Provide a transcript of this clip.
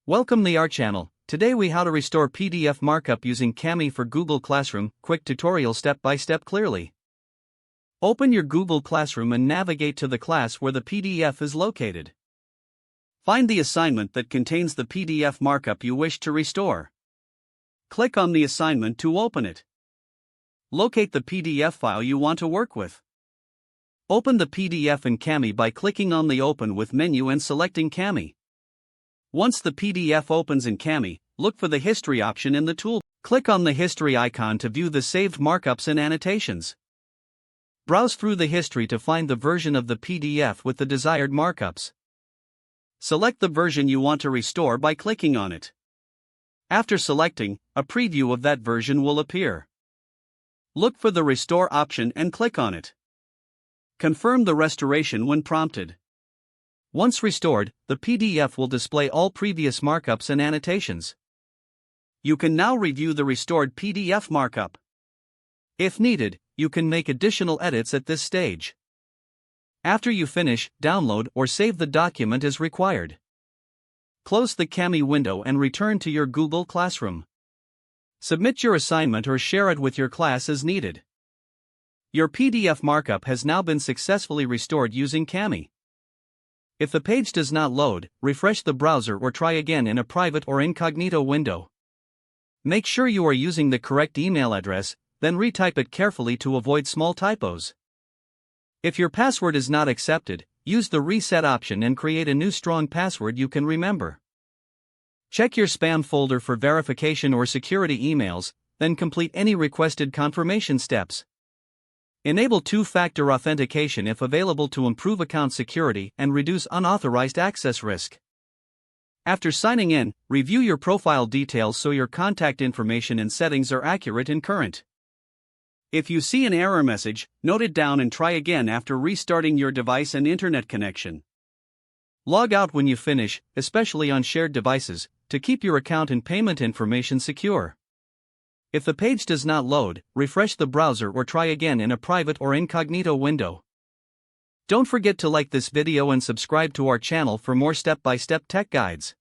Welcome to our channel. Today we how to restore PDF markup using Kami for Google Classroom. Quick tutorial step by step clearly. Open your Google Classroom and navigate to the class where the PDF is located. Find the assignment that contains the PDF markup you wish to restore. Click on the assignment to open it. Locate the PDF file you want to work with. Open the PDF in Kami by clicking on the Open with menu and selecting Kami. Once the PDF opens in Kami, look for the History option in the tool. Click on the History icon to view the saved markups and annotations. Browse through the history to find the version of the PDF with the desired markups. Select the version you want to restore by clicking on it. After selecting, a preview of that version will appear. Look for the Restore option and click on it. Confirm the restoration when prompted. Once restored, the PDF will display all previous markups and annotations. You can now review the restored PDF markup. If needed, you can make additional edits at this stage. After you finish, download or save the document as required. Close the Kami window and return to your Google Classroom. Submit your assignment or share it with your class as needed. Your PDF markup has now been successfully restored using Kami. If the page does not load, refresh the browser or try again in a private or incognito window. Make sure you are using the correct email address, then retype it carefully to avoid small typos. If your password is not accepted, use the Reset option and create a new strong password you can remember. Check your spam folder for verification or security emails, then complete any requested confirmation steps. Enable two-factor authentication if available to improve account security and reduce unauthorized access risk. After signing in, review your profile details so your contact information and settings are accurate and current. If you see an error message, note it down and try again after restarting your device and internet connection. Log out when you finish, especially on shared devices, to keep your account and payment information secure. If the page does not load, refresh the browser or try again in a private or incognito window. Don't forget to like this video and subscribe to our channel for more step-by-step tech guides.